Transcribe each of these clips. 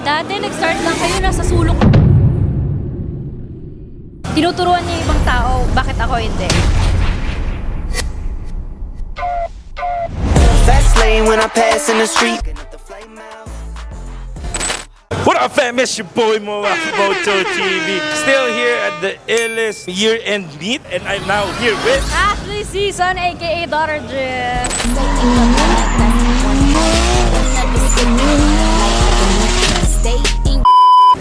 Dati nag-start lang kayo, nasa sulok. Tinuturuan niya yung ibang tao, bakit ako hindi? Fast lane when I pass in the street. What up, fam? It's your boy Mo Moto TV. Still here at the illest year-end meet, and I'm now here with Ashley Season, aka Daughter Drip.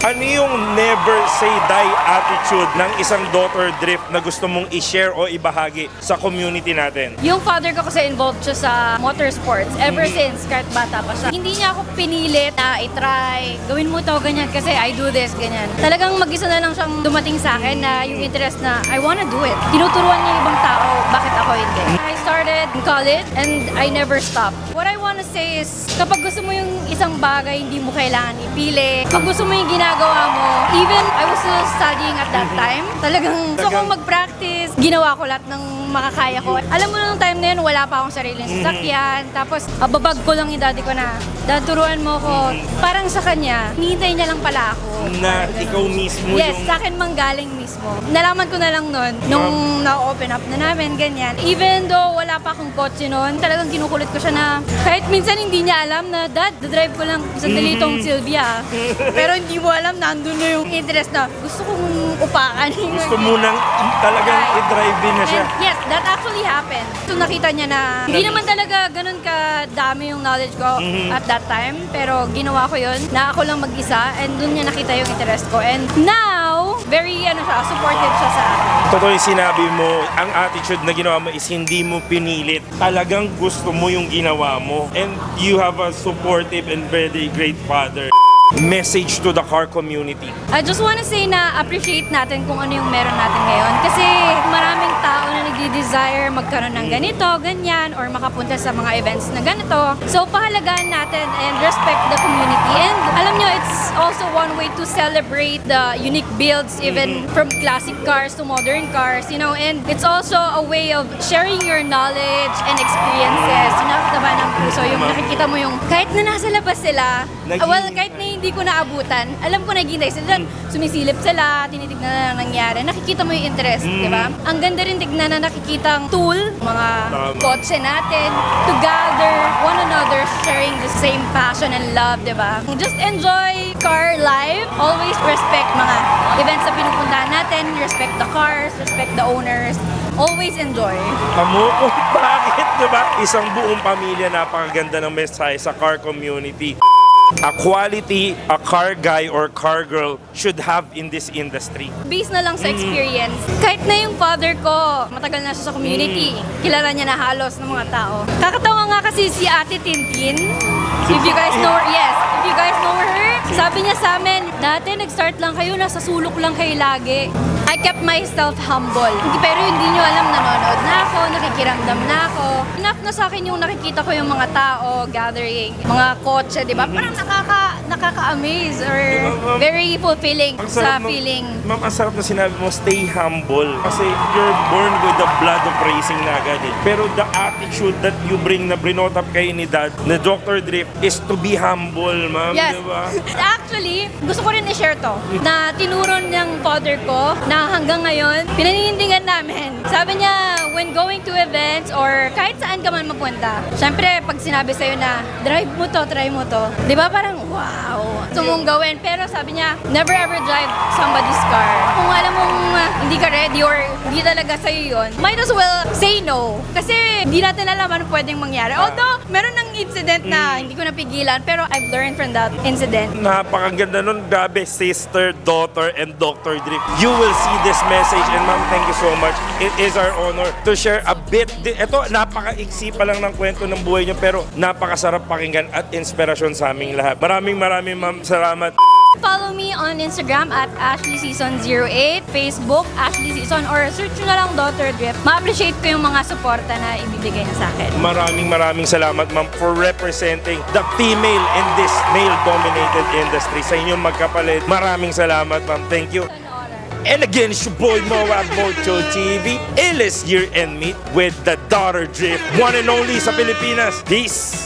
ano yung never say die attitude ng isang daughter drift na gusto mong i-share o ibahagi sa community natin? Yung father ko kasi involved siya sa motorsports ever since kahit bata pa siya. Hindi niya ako pinilit na i-try, gawin mo to ganyan kasi I do this, ganyan. Talagang mag-isa na lang siyang dumating sa akin na yung interest na I wanna do it. Tinuturuan niya yung ibang tao, bakit ako hindi? I started in college and I never stopped. What I wanna say is, kapag gusto mo yung isang bagay, hindi mo kailangan ipili. Pag gusto mo yung ginagawa mo, even I was still studying at that time, talagang gusto kong mag-practice, ginawa ko lahat ng makakaya ko. Alam mo nung time na yun, wala pa akong sariling sasakyan. Tapos, babag ko lang yung daddy ko na, Dad, turuan mo ko. Parang sa kanya, hinihintay niya lang pala ako. Na ikaw mismo Yes, yung... sa akin manggaling mismo. Nalaman ko na lang nun, nung na-open up na namin, ganyan. Even though wala pa akong kotse nun, talagang kinukulit ko siya na, kahit minsan hindi niya alam na, Dad, drive ko lang sandali tong Sylvia. Pero hindi mo alam, nandun na yung interest na, gusto kong upakan. Gusto mo nang talagang i-drive in na siya. And yes, that actually happened. So nakita niya na hindi naman talaga ganun kadami yung knowledge ko at that time. Pero ginawa ko yun na ako lang mag-isa and dun niya nakita yung interest ko. And now, very supportive siya sa akin. Totoo yung sinabi mo, ang attitude na ginawa mo is hindi mo pinilit. Talagang gusto mo yung ginawa mo. And you have a supportive and very great father. Message to the car community. I just wanna say na appreciate natin kung ano yung meron natin ngayon. Kasi maraming tao na nagdi-desire magkaroon ng ganito, ganyan, or makapunta sa mga events na ganito. So, pahalagaan natin and respect the community. And alam nyo, it's also one way to celebrate the unique builds, even from classic cars to modern cars, you know. And it's also a way of sharing your knowledge and experiences. Nakakataba ng puso yung nakikita mo yung kahit na nasa labas sila, well, kahit na hindi ko naabutan, alam ko naghihintay sila, sumisilip sila, tinitignan na nangyari. Nakikita mo yung interest, di ba? Ang ganda rin tignan na nakikitang tool, mga kotse natin, to gather one another, sharing the same passion and love, di ba? Just enjoy car life. Always respect mga events na pinupuntahan natin, respect the cars, respect the owners. Always enjoy. Amo kung bakit, di ba? Isang buong pamilya, napakaganda ng mensahe sa car community. A quality a car guy or car girl should have in this industry. Based na lang sa experience. Kahit na yung father ko, matagal na siya sa community. Kilala niya na halos ng mga tao. Kakatawa nga kasi si Ate Tintin. If you guys know her, yes. If you guys know her, sabi niya sa amin, dati nag-start lang kayo, nasa sulok lang kayo lagi. I kept myself humble. Pero hindi nyo alam, nanonood na ako, nakikiramdam na ako. Enough na sa akin yung nakikita ko yung mga tao gathering, mga kotse, di ba? Parang nakaka-amaze or very fulfilling sa feeling. Ma'am, ang sarap na sinabi mo, stay humble. Kasi you're born with the blood of racing na agad eh. Pero the attitude that you bring na brinot up kayo ni Dad, na Dr. Drift, is to be humble, ma'am. Yes. Diba? Actually, gusto ko rin i-share to na tinuron ng father ko na hanggang ngayon, pinaninindigan namin. Sabi niya, when going to events or kahit saan ka man mapunta, syempre, pag sinabi sa'yo na, drive mo to, try mo to, di ba parang, wow, gusto mong gawin. Pero sabi niya, never ever drive somebody's car. Kung alam mong hindi ka ready or hindi talaga sa'yo yun, might as well say no. Kasi hindi natin alam ano pwedeng mangyari. Although, meron ng incident na hindi ko napigilan, pero I've learned from that incident. Napakaganda nun. Grabe, sister, daughter, and Dr. Drift. You will see this message, and ma'am, thank you so much. It is our honor to share a bit. Ito, napaka-iksi pa lang ng kwento ng buhay niyo, pero napakasarap pakinggan at inspirasyon sa aming lahat. Maraming ma'am, salamat. Follow me on Instagram at AshleySeason08, Facebook, Ashley Season, or search nyo na lang Dr. Drift. Ma-appreciate ko yung mga suporta na ibibigay niya sa akin. Maraming salamat, ma'am, for representing the female in this male-dominated industry. Sa inyong magkapalit, maraming salamat, ma'am. Thank you. And again, it's your boy Moab Moto TV. Illest year-end meet with the Daughter Drift. One and only sa Pilipinas. Peace!